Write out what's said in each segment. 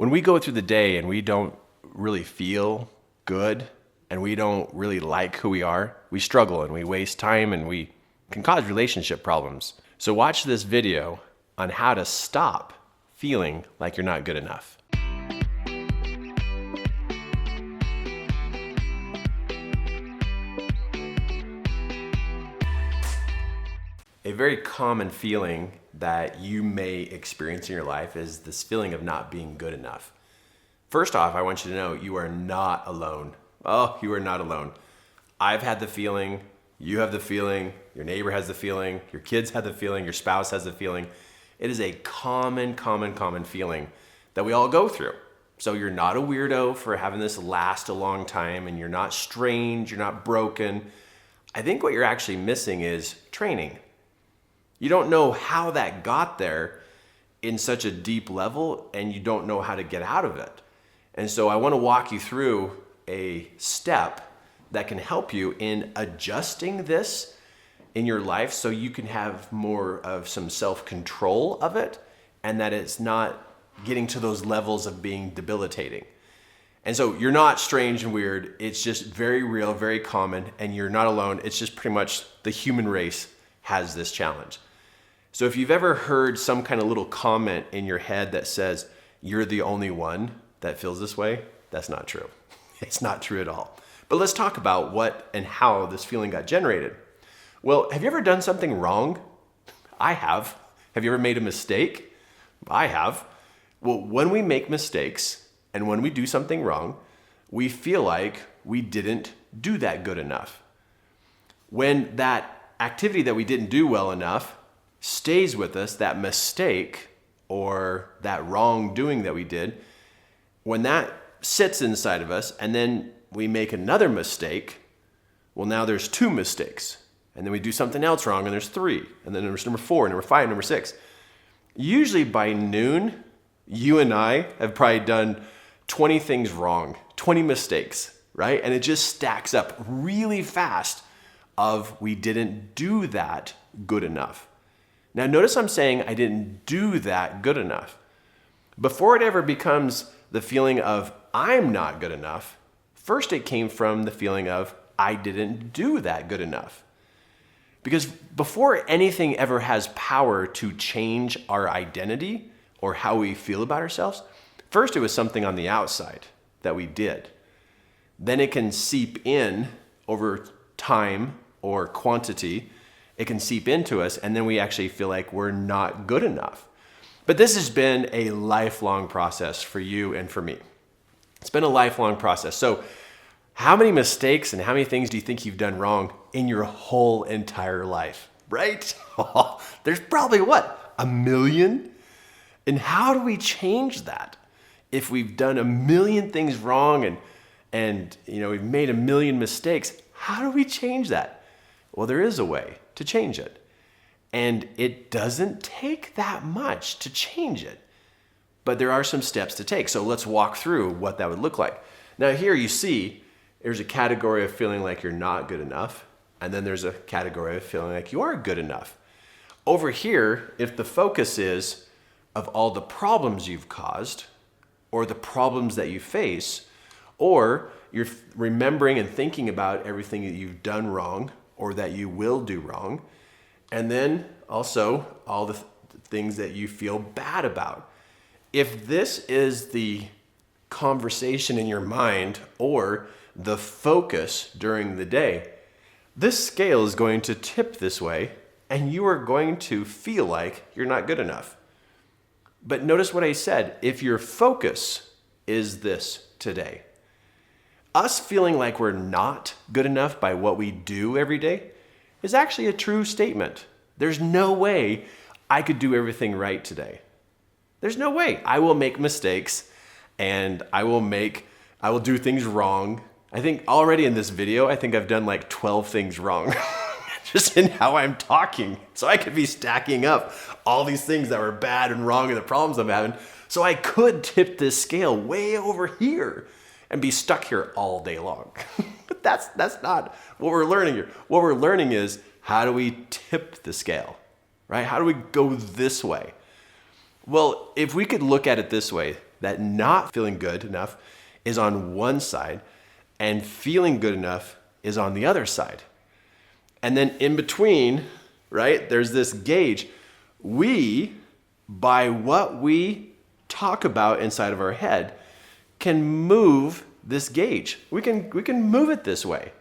When we go through the day and we don't really feel good and we don't really like who we are, we struggle and we waste time and we can cause relationship problems. So watch this video on how to stop feeling like you're not good enough. A very common feeling that you may experience in your life is this feeling of not being good enough. First off, I want you to know you are not alone. Oh, you are not alone. I've had the feeling, you have the feeling, your neighbor has the feeling, your kids have the feeling, your spouse has the feeling. It is a common feeling that we all go through. So you're not a weirdo for having this last a long time, and you're not strange, you're not broken. I think what you're actually missing is training. You don't know how that got there in such a deep level, and you don't know how to get out of it. And so I want to walk you through a step that can help you in adjusting this in your life so you can have more of some self-control of it, and that it's not getting to those levels of being debilitating. And so you're not strange and weird. It's just very real, very common, and you're not alone. It's just pretty much the human race has this challenge. So if you've ever heard some kind of little comment in your head that says, you're the only one that feels this way, that's not true. It's not true at all. But let's talk about what and how this feeling got generated. Well, have you ever done something wrong? I have. Have you ever made a mistake? I have. Well, when we make mistakes and when we do something wrong, we feel like we didn't do that good enough. When that activity that we didn't do well enough stays with us, that mistake or that wrongdoing that we did, when that sits inside of us and then we make another mistake, well, now there's 2 mistakes. And then we do something else wrong and there's 3. And then there's number 4, number 5, number 6. Usually by noon, you and I have probably done 20 things wrong, 20 mistakes, right? And it just stacks up really fast of we didn't do that good enough. Now notice I'm saying I didn't do that good enough. Before it ever becomes the feeling of I'm not good enough, first it came from the feeling of I didn't do that good enough. Because before anything ever has power to change our identity or how we feel about ourselves, first it was something on the outside that we did. Then it can seep in over time or quantity. It can seep into us, and then we actually feel like we're not good enough. But this has been a lifelong process for you and for me. It's been a lifelong process. So how many mistakes and how many things do you think you've done wrong in your whole entire life, right? There's probably what, 1 million? And how do we change that? If we've done 1 million things wrong and we've made 1 million mistakes, how do we change that? Well, there is a way to change it. And it doesn't take that much to change it. But there are some steps to take. So let's walk through what that would look like. Now here you see there's a category of feeling like you're not good enough. And then there's a category of feeling like you are good enough. Over here, if the focus is of all the problems you've caused or the problems that you face, or you're remembering and thinking about everything that you've done wrong or that you will do wrong, and then also all the things that you feel bad about. If this is the conversation in your mind or the focus during the day, this scale is going to tip this way and you are going to feel like you're not good enough. But notice what I said, if your focus is this today, us feeling like we're not good enough by what we do every day is actually a true statement. There's no way I could do everything right today. There's no way. I will make mistakes and I will do things wrong. I think already in this video, I think I've done like 12 things wrong just in how I'm talking. So I could be stacking up all these things that were bad and wrong and the problems I'm having. So I could tip this scale way over here and be stuck here all day long. But that's not what we're learning here. What we're learning is how do we tip the scale, right? How do we go this way? Well, if we could look at it this way, that not feeling good enough is on one side and feeling good enough is on the other side. And then in between, right, there's this gauge. We, by what we talk about inside of our head, can move this gauge. We can move it this way,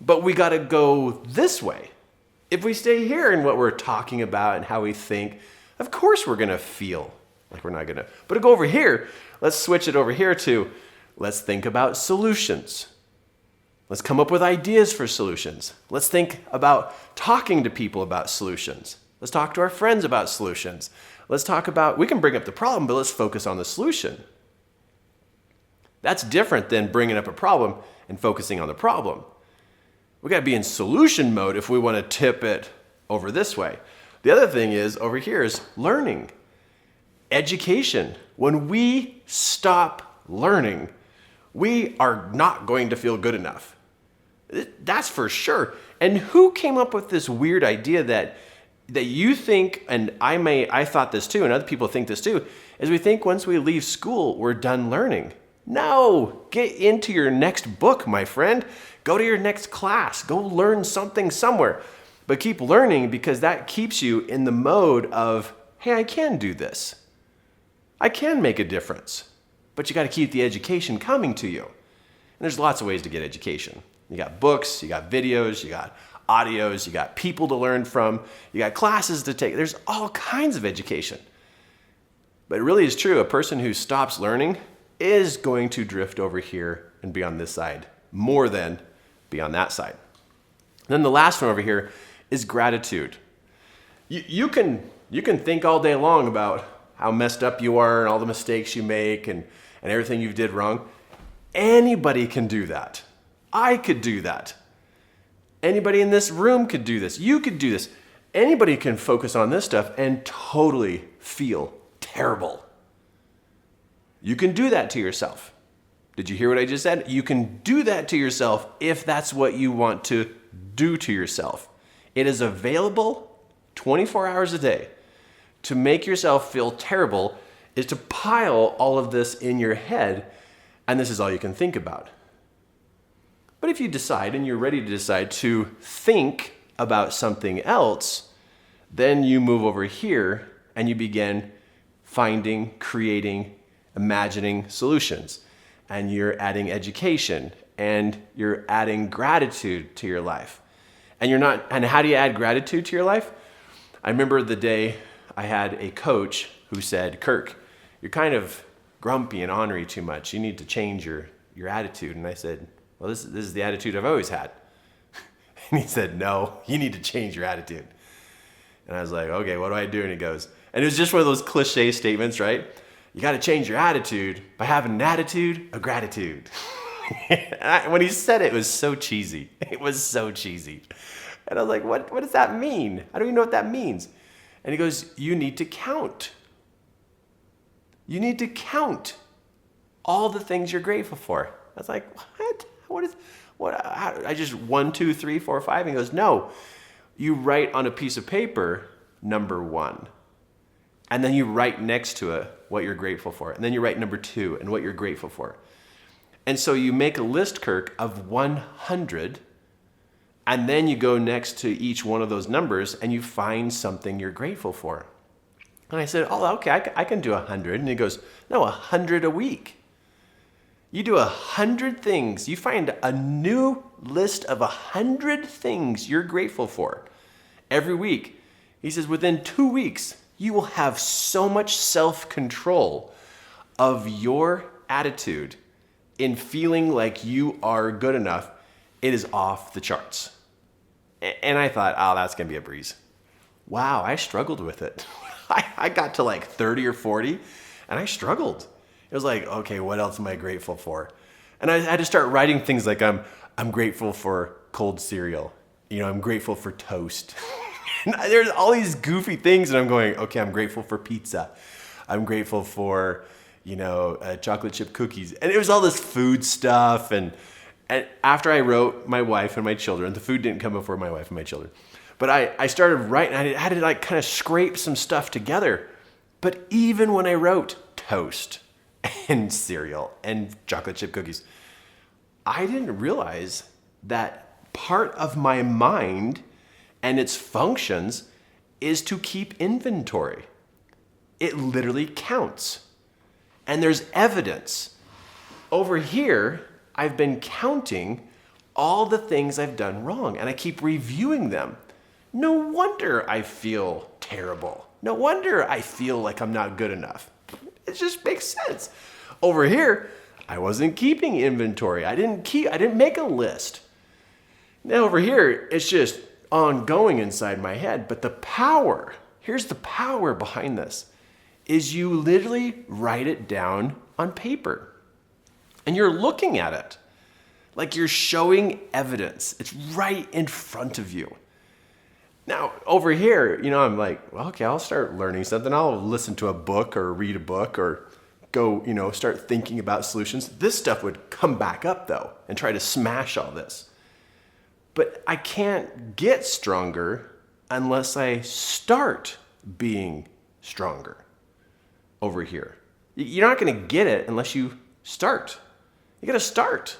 but we got to go this way. If we stay here in what we're talking about and how we think, of course we're going to feel like we're not going to. But to go over here, let's switch it over here to, let's think about solutions. Let's come up with ideas for solutions. Let's think about talking to people about solutions. Let's talk to our friends about solutions. Let's talk about, we can bring up the problem, but let's focus on the solution. That's different than bringing up a problem and focusing on the problem. We got to be in solution mode if we want to tip it over this way. The other thing is over here is learning, education. When we stop learning, we are not going to feel good enough. That's for sure. And who came up with this weird idea that you think, and I thought this too, and other people think this too, is we think once we leave school, we're done learning. No, get into your next book, my friend. Go to your next class. Go learn something somewhere. But keep learning because that keeps you in the mode of, hey, I can do this. I can make a difference. But you got to keep the education coming to you. And there's lots of ways to get education. You got books, you got videos, you got audios, you got people to learn from, you got classes to take. There's all kinds of education. But it really is true. A person who stops learning is going to drift over here and be on this side more than be on that side. Then the last one over here is gratitude. You can think all day long about how messed up you are and all the mistakes you make and everything you did wrong. Anybody can do that. I could do that. Anybody in this room could do this. You could do this. Anybody can focus on this stuff and totally feel terrible. You can do that to yourself. Did you hear what I just said? You can do that to yourself if that's what you want to do to yourself. It is available 24 hours a day. To make yourself feel terrible is to pile all of this in your head, and this is all you can think about. But if you decide, and you're ready to decide to think about something else, then you move over here and you begin finding, creating, imagining solutions. And you're adding education and you're adding gratitude to your life. And how do you add gratitude to your life? I remember the day I had a coach who said, Kirk, you're kind of grumpy and ornery too much. You need to change your attitude. And I said, well, this is the attitude I've always had. And he said, no, you need to change your attitude. And I was like, okay, what do I do? And he goes, and it was just one of those cliche statements, right? You got to change your attitude by having an attitude of gratitude. When he said it, it was so cheesy. It was so cheesy. And I was like, what does that mean? I don't even know what that means. And he goes, you need to count. You need to count all the things you're grateful for. I was like, what? I just 1, 2, 3, 4, 5. And he goes, no, you write on a piece of paper, number 1. And then you write next to it what you're grateful for. And then you write number 2 and what you're grateful for. And so you make a list, Kirk, of 100. And then you go next to each one of those numbers and you find something you're grateful for. And I said, oh, okay, I can do 100. And he goes, no, 100 a week. You do 100 things. You find a new list of 100 things you're grateful for every week. He says, within 2 weeks, you will have so much self-control of your attitude in feeling like you are good enough. It is off the charts. And I thought, oh, that's going to be a breeze. Wow, I struggled with it. I got to like 30 or 40, and I struggled. It was like, okay, what else am I grateful for? And I had to start writing things like I'm grateful for cold cereal. I'm grateful for toast. And there's all these goofy things, and I'm going, okay, I'm grateful for pizza. I'm grateful for, chocolate chip cookies. And it was all this food stuff. And after I wrote my wife and my children, the food didn't come before my wife and my children. But I started writing, I had to kind of scrape some stuff together. But even when I wrote toast and cereal and chocolate chip cookies. I didn't realize that part of my mind and its functions is to keep inventory. It literally counts. And there's evidence. Over here, I've been counting all the things I've done wrong, and I keep reviewing them. No wonder I feel terrible. No wonder I feel like I'm not good enough. It just makes sense. Over here, I wasn't keeping inventory. I didn't make a list. Now over here, it's just ongoing inside my head. But the power, here's the power behind this, is you literally write it down on paper. And you're looking at it like you're showing evidence. It's right in front of you. Now, over here, I'm like, well, okay, I'll start learning something. I'll listen to a book or read a book or go, start thinking about solutions. This stuff would come back up, though, and try to smash all this. But I can't get stronger unless I start being stronger over here. You're not going to get it unless you start. You got to start.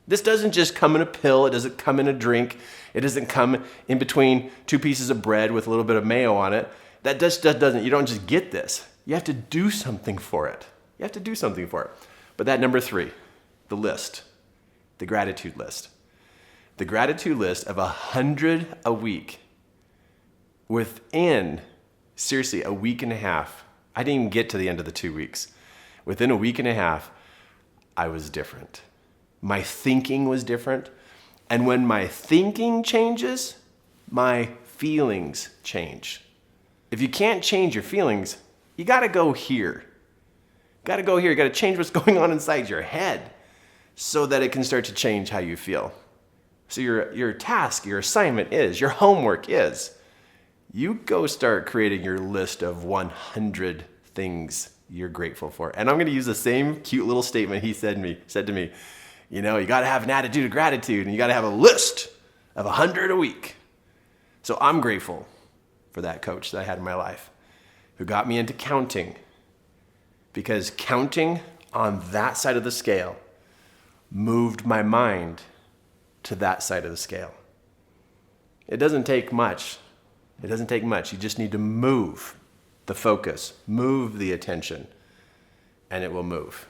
This doesn't just come in a pill. It doesn't come in a drink. It doesn't come in between two pieces of bread with a little bit of mayo on it. That just doesn't, you don't just get this. You have to do something for it. You have to do something for it. But that number 3, the list, the gratitude list. The gratitude list of 100 a week within, seriously, a week and a half. I didn't even get to the end of the 2 weeks. Within a week and a half, I was different. My thinking was different. And when my thinking changes, my feelings change. If you can't change your feelings, you got to go here. You got to change what's going on inside your head so that it can start to change how you feel. So your task, your assignment is, your homework is, you go start creating your list of 100 things you're grateful for. And I'm going to use the same cute little statement he said to me. You got to have an attitude of gratitude, and you got to have a list of 100 a week. So I'm grateful for that coach that I had in my life who got me into counting, because counting on that side of the scale moved my mind to that side of the scale. It doesn't take much. You just need to move the focus, move the attention, and it will move.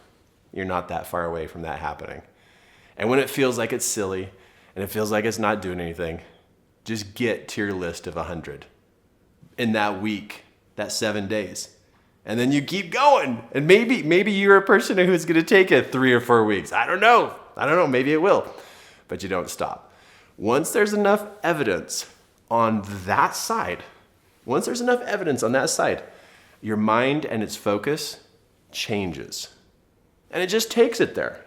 You're not that far away from that happening. And when it feels like it's silly and it feels like it's not doing anything, just get to your list of 100 in that week, that 7 days. And then you keep going. And maybe you're a person who's going to take it 3 or 4 weeks. I don't know. Maybe it will. But you don't stop. Once there's enough evidence on that side, your mind and its focus changes. And it just takes it there.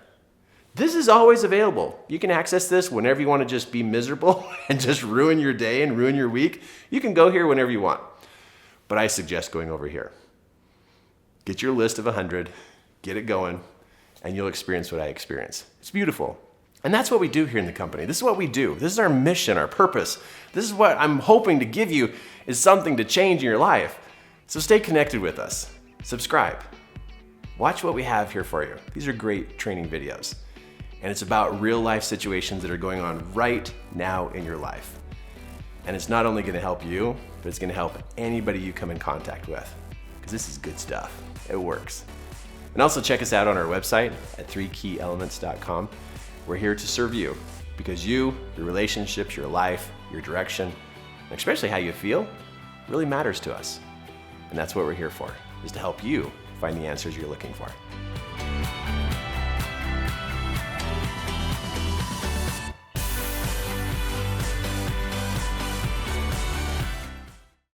This is always available. You can access this whenever you want to just be miserable and just ruin your day and ruin your week. You can go here whenever you want. But I suggest going over here. Get your list of 100, get it going, and you'll experience what I experience. It's beautiful. And that's what we do here in the company. This is what we do. This is our mission, our purpose. This is what I'm hoping to give you, is something to change in your life. So stay connected with us. Subscribe. Watch what we have here for you. These are great training videos. And it's about real life situations that are going on right now in your life. And it's not only going to help you, but it's going to help anybody you come in contact with. Because this is good stuff. It works. And also check us out on our website at 3keyelements.com. We're here to serve you, because you, your relationships, your life, your direction, and especially how you feel, really matters to us. And that's what we're here for, is to help you find the answers you're looking for.